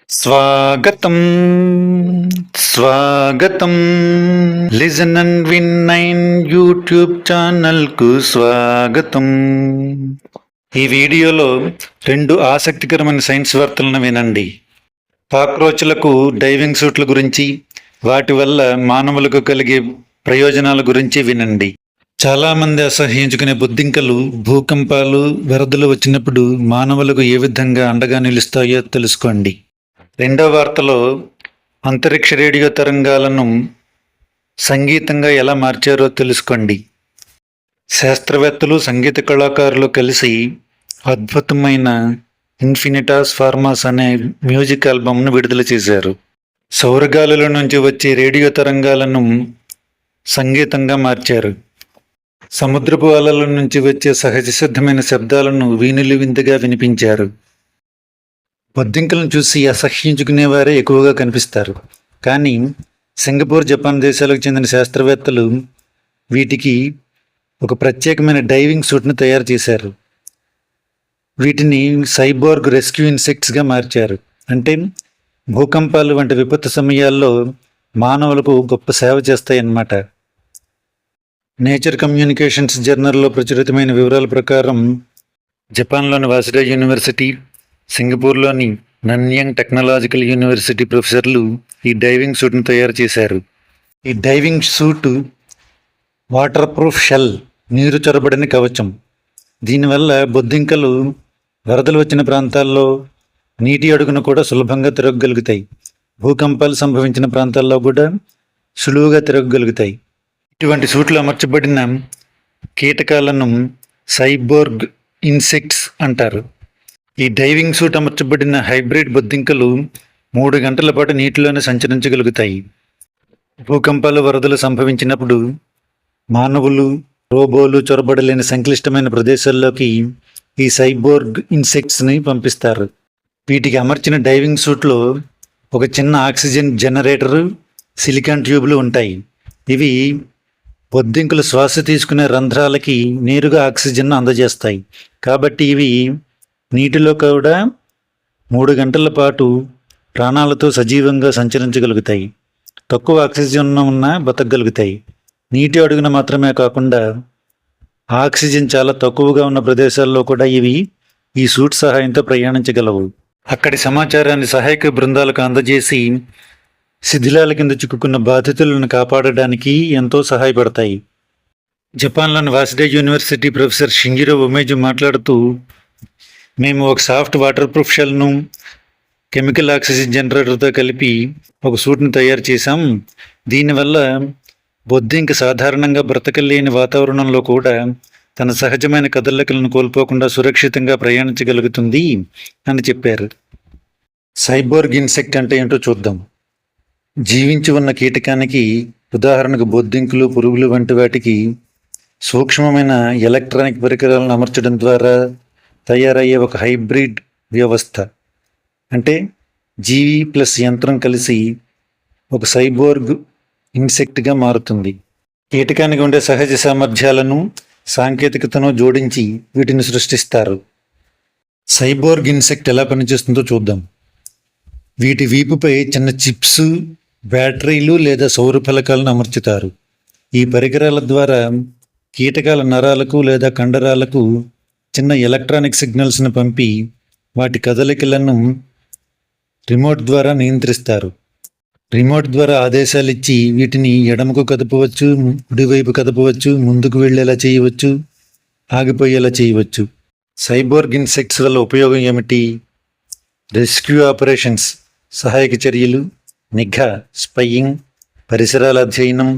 స్వాగతం స్వాగతం listen and win 9 YouTube channel కు స్వాగతం. ఈ వీడియోలో 2 ఆసక్తికరమైన సైన్స్ వార్తలను వినండి. కాక్రోచ్లకు డైవింగ్ సూట్ల గురించి, వాటి వల్ల మానవులకు కలిగే ప్రయోజనాల గురించి వినండి. చాలామంది అసహ్యించుకునే బొద్దింకలు భూకంపాలు, వరదలు వచ్చినప్పుడు మానవులకు ఏ విధంగా అండగా నిలుస్తాయో తెలుసుకోండి. రెండవ వార్తలో అంతరిక్ష రేడియో తరంగాలను సంగీతంగా ఎలా మార్చారో తెలుసుకోండి. శాస్త్రవేత్తలు, సంగీత కళాకారులు కలిసి అద్భుతమైన ఇన్ఫినిటాస్ ఫార్మాస్ అనే మ్యూజిక్ ఆల్బమ్ను విడుదల చేశారు. సౌరగాలుల నుంచి వచ్చే రేడియో తరంగాలను సంగీతంగా మార్చారు. సముద్రపు అలల నుంచి వచ్చే సహజ సిద్ధమైన శబ్దాలను వీణులు విందుగా వినిపించారు. బొద్దింకలను చూసి అసహ్యించుకునేవారే ఎక్కువగా కనిపిస్తారు. కానీ సింగపూర్, జపాన్ దేశాలకు చెందిన శాస్త్రవేత్తలు వీటికి ఒక ప్రత్యేకమైన డైవింగ్ సూట్ను తయారు చేశారు. వీటిని సైబోర్గ్ రెస్క్యూ ఇన్సెక్ట్స్గా మార్చారు. అంటే భూకంపాలు వంటి విపత్తు సమయాల్లో మానవులకు గొప్ప సేవ చేస్తాయన్నమాట. నేచర్ కమ్యూనికేషన్స్ జర్నల్లో ప్రచురితమైన వివరాల ప్రకారం జపాన్లోని వాసిడా యూనివర్సిటీ, సింగపూర్లోని నన్యాంగ్ టెక్నాలజికల్ యూనివర్సిటీ ప్రొఫెసర్లు ఈ డైవింగ్ సూట్ను తయారు చేశారు. ఈ diving suit waterproof shell, నీరు చొరబడిన కవచం. దీనివల్ల బొద్దింకలు వరదలు వచ్చిన ప్రాంతాల్లో నీటి అడుగున కూడా సులభంగా తిరగగలుగుతాయి. భూకంపాలు సంభవించిన ప్రాంతాల్లో కూడా సులువుగా తిరగగలుగుతాయి. ఇటువంటి సూట్లు అమర్చబడిన కీటకాలను సైబోర్గ్ ఇన్సెక్ట్స్ అంటారు. ఈ డైవింగ్ సూట్ అమర్చబడిన హైబ్రిడ్ బొద్దింకలు 3 గంటల పాటు నీటిలోనే సంచరించగలుగుతాయి. భూకంపాలు, వరదలు సంభవించినప్పుడు మానవులు, రోబోలు చొరబడలేని సంక్లిష్టమైన ప్రదేశాల్లోకి ఈ సైబోర్గ్ ఇన్సెక్ట్స్ని పంపిస్తారు. వీటికి అమర్చిన డైవింగ్ సూట్లో ఒక చిన్న ఆక్సిజన్ జనరేటరు, సిలికాన్ ట్యూబ్లు ఉంటాయి. ఇవి బొద్దింకలు శ్వాస తీసుకునే రంధ్రాలకి నేరుగా ఆక్సిజన్ను అందజేస్తాయి. కాబట్టి ఇవి నీటిలో కూడా 3 గంటల పాటు ప్రాణాలతో సజీవంగా సంచరించగలుగుతాయి. తక్కువ ఆక్సిజన్ ఉన్నా బతకగలుగుతాయి. నీటి అడుగున మాత్రమే కాకుండా ఆక్సిజన్ చాలా తక్కువగా ఉన్న ప్రదేశాల్లో కూడా ఇవి ఈ సూట్ సహాయంతో ప్రయాణించగలవు. అక్కడి సమాచారాన్ని సహాయక బృందాలకు అందజేసి శిథిలాల కింద చిక్కుకున్న బాధితులను కాపాడడానికి ఎంతో సహాయపడతాయి. జపాన్లోని Waseda university professor Shinjiro Omeju మాట్లాడుతూ, మేము ఒక సాఫ్ట్ వాటర్ ప్రూఫ్ షెల్ను కెమికల్ ఆక్సిజన్ జనరేటర్తో కలిపి ఒక సూట్ను తయారు చేశాం. దీనివల్ల బొద్దింక సాధారణంగా బ్రతకలేని వాతావరణంలో కూడా తన సహజమైన కదలికలను కోల్పోకుండా సురక్షితంగా ప్రయాణించగలుగుతుంది అని చెప్పారు. సైబోర్గ్ ఇన్సెక్ట్ అంటే ఏంటో చూద్దాం. జీవించి ఉన్న కీటకానికి, ఉదాహరణకు బొద్దింకులు, పురుగులు వంటి వాటికి సూక్ష్మమైన ఎలక్ట్రానిక్ పరికరాలను అమర్చడం ద్వారా తయారయ్యే ఒక హైబ్రిడ్ వ్యవస్థ. అంటే జీవి ప్లస్ యంత్రం కలిసి ఒక సైబోర్గ్ ఇన్సెక్ట్గా మారుతుంది. కీటకానికి ఉండే సహజ సామర్థ్యాలను, సాంకేతికతను జోడించి వీటిని సృష్టిస్తారు. సైబోర్గ్ ఇన్సెక్ట్ ఎలా పనిచేస్తుందో చూద్దాం. వీటి వీపుపై చిన్న చిప్స్, బ్యాటరీలు లేదా సౌర ఫలకాలను అమర్చుతారు. ఈ పరికరాల ద్వారా కీటకాల నరాలకు లేదా కండరాలకు చిన్న ఎలక్ట్రానిక్ సిగ్నల్స్ను పంపి వాటి కదలికలను రిమోట్ ద్వారా నియంత్రిస్తారు. రిమోట్ ద్వారా ఆదేశాలు ఇచ్చి వీటిని ఎడమకు కదపవచ్చు, కుడివైపు కదపవచ్చు, ముందుకు వెళ్ళేలా చేయవచ్చు, ఆగిపోయేలా చేయవచ్చు. సైబోర్గ్ ఇన్సెక్ట్స్ వల్ల ఉపయోగం ఏమిటి? రెస్క్యూ ఆపరేషన్స్, సహాయక చర్యలు, నిఘా, స్పైయింగ్, పరిసరాల అధ్యయనం,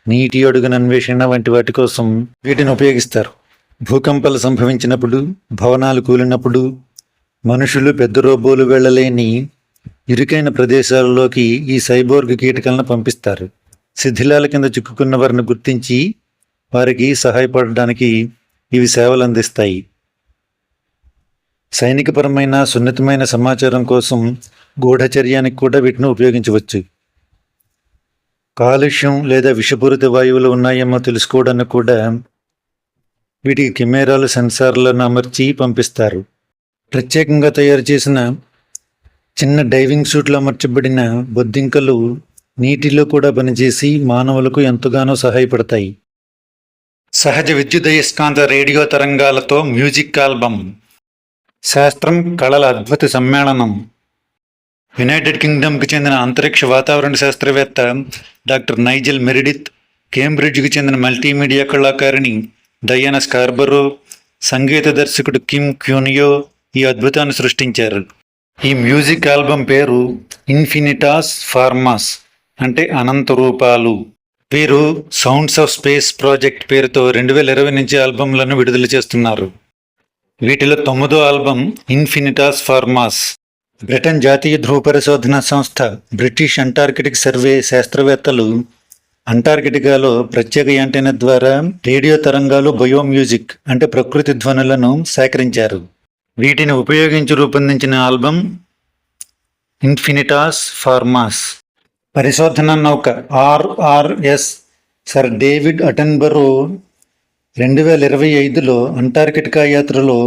నీటి అడుగున అన్వేషణ వంటి వాటి కోసం వీటిని ఉపయోగిస్తారు. భూకంపాలు సంభవించినప్పుడు, భవనాలు కూలినప్పుడు మనుషులు, పెద్ద రోబోలు వెళ్ళలేని ఇరుకైన ప్రదేశాలలోకి ఈ సైబోర్గ్ కీటకాలను పంపిస్తారు. శిథిలాల కింద చిక్కుకున్న వారిని గుర్తించి వారికి సహాయపడడానికి ఇవి సేవలు అందిస్తాయి. సైనికపరమైన, సున్నితమైన సమాచారం కోసం గూఢచర్యానికి కూడా వీటిని ఉపయోగించవచ్చు. కాలుష్యం లేదా విషపూరిత వాయువులు ఉన్నాయేమో తెలుసుకోవడానికి కూడా వీటికి కెమెరాలు, సెన్సార్లను అమర్చి పంపిస్తారు. ప్రత్యేకంగా తయారు చేసిన చిన్న డైవింగ్ సూట్లో అమర్చబడిన బొద్దింకలు నీటిలో కూడా పనిచేసి మానవులకు ఎంతగానో సహాయపడతాయి. సహజ విద్యుదయస్కాంత రేడియో తరంగాలతో మ్యూజిక్ ఆల్బమ్. శాస్త్రం కళల అద్భుత సమ్మేళనం. యునైటెడ్ కింగ్డమ్కి చెందిన అంతరిక్ష వాతావరణ శాస్త్రవేత్త డాక్టర్ నైజెల్ మెరిడిత్, కేంబ్రిడ్జ్కి చెందిన మల్టీమీడియా కళాకారిణి డయానా స్కార్బరో, సంగీత దర్శకుడు కిమ్ క్యూనియో ఈ అద్భుతాన్ని సృష్టించారు. ఈ మ్యూజిక్ ఆల్బమ్ పేరు ఇన్ఫినిటాస్ ఫార్మాస్, అంటే అనంత రూపాలు. వీరు సౌండ్స్ ఆఫ్ స్పేస్ ప్రాజెక్ట్ పేరుతో 2020 నుంచి ఆల్బమ్లను విడుదల చేస్తున్నారు. వీటిలో 9వ ఆల్బమ్ ఇన్ఫినిటాస్ ఫార్మాస్. బ్రిటన్ జాతీయ ధ్రువ పరిశోధన సంస్థ బ్రిటిష్ అంటార్కిటిక్ సర్వే శాస్త్రవేత్తలు అంటార్కిటికాలో ప్రత్యేక యాంటెన్నా ద్వారా రేడియో తరంగాలు బయోమ్యూజిక్ అంటే ప్రకృతి ధ్వనులను సేకరించారు. వీటిని ఉపయోగించి రూపొందించిన ఆల్బమ్ ఇన్ఫినిటాస్ ఫార్మాస్. పరిశోధన నౌక ఆర్ఆర్ఎస్ సర్ డేవిడ్ అటెన్బరో 2025లో అంటార్కిటికా యాత్రలో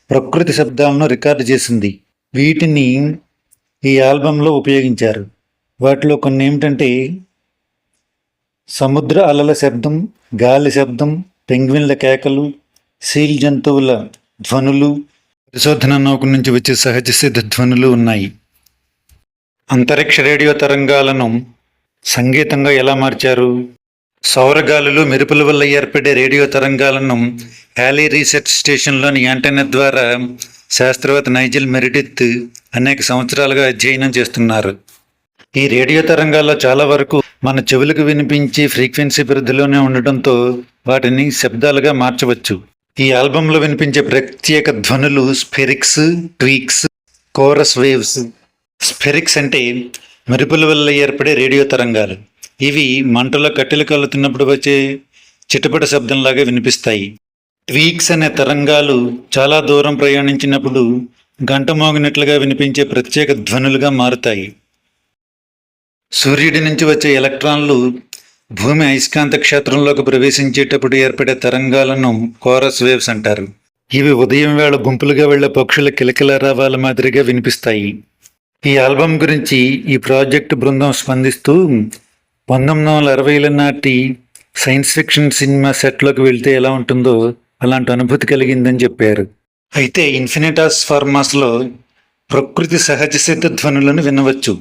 ప్రకృతి శబ్దాలను రికార్డు చేసింది. వీటిని ఈ ఆల్బంలో ఉపయోగించారు. వాటిలో కొన్ని ఏమిటంటే సముద్ర అలల శబ్దం, గాలి శబ్దం, పెంగ్విన్ల కేకలు, సీల్ జంతువుల ధ్వనులు, పరిశోధన నౌక నుంచి వచ్చే సహజ సిద్ధ ధ్వనులు ఉన్నాయి. అంతరిక్ష రేడియో తరంగాలను సంగీతంగా ఎలా మార్చారు? సౌరగాలులు, మెరుపుల వల్ల ఏర్పడే రేడియో తరంగాలను హ్యాలీ రీసెర్చ్ స్టేషన్లోని యాంటెన్నా ద్వారా శాస్త్రవేత్త నైజెల్ మెరిడిత్ అనేక సంవత్సరాలుగా అధ్యయనం చేస్తున్నారు. ఈ రేడియో తరంగాల్లో చాలా వరకు మన చెవులకు వినిపించే ఫ్రీక్వెన్సీ పరిధిలోనే ఉండటంతో వాటిని శబ్దాలుగా మార్చవచ్చు. ఈ ఆల్బంలో వినిపించే ప్రత్యేక ధ్వనులు స్ఫెరిక్స్, ట్వీక్స్, కోరస్ వేవ్స్. స్ఫెరిక్స్ అంటే మెరుపుల వల్ల ఏర్పడే రేడియో తరంగాలు. ఇవి మంటలో కట్టెలు కలుతున్నప్పుడు వచ్చే చిటపట శబ్దంలాగా వినిపిస్తాయి. ట్వీక్స్ అనే తరంగాలు చాలా దూరం ప్రయాణించినప్పుడు గంట మోగినట్లుగా వినిపించే ప్రత్యేక ధ్వనులుగా మారుతాయి. సూర్యుడి నుంచి వచ్చే ఎలక్ట్రాన్లు భూమి అయస్కాంత క్షేత్రంలోకి ప్రవేశించేటప్పుడు ఏర్పడే తరంగాలను కోరస్ వేవ్స్ అంటారు. ఇవి ఉదయం వేళ గుంపులుగా వెళ్లే పక్షుల కిలకిల రావాల మాదిరిగా వినిపిస్తాయి. ఈ ఆల్బమ్ గురించి ఈ ప్రాజెక్టు బృందం స్పందిస్తూ 1960ల నాటి సైన్స్ ఫిక్షన్ సినిమా సెట్లోకి వెళ్తే ఎలా ఉంటుందో అలాంటి అనుభూతి కలిగిందని చెప్పారు. అయితే ఇన్ఫినిటాస్ ఫార్మాస్లో ప్రకృతి సహజ సిద్ధ ధ్వనులను వినవచ్చు.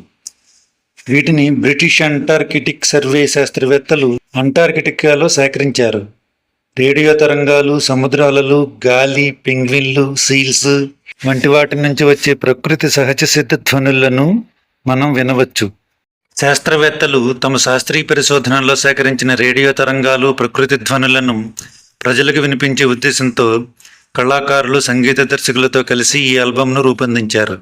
వీటిని బ్రిటిష్ అంటార్కిటిక్ సర్వే శాస్త్రవేత్తలు అంటార్కిటికాలో సేకరించారు. రేడియో తరంగాలు, సముద్రాలలో గాలి, పెంగ్విన్లు, సీల్స్ వంటి వాటి నుంచి వచ్చే ప్రకృతి సహజ సిద్ధ ధ్వనులను మనం వినవచ్చు. శాస్త్రవేత్తలు తమ శాస్త్రీయ పరిశోధనల్లో సేకరించిన రేడియో తరంగాలు, ప్రకృతి ధ్వనులను ప్రజలకు వినిపించే ఉద్దేశంతో కళాకారులు, సంగీత దర్శకులతో కలిసి ఈ ఆల్బమ్ను రూపొందించారు.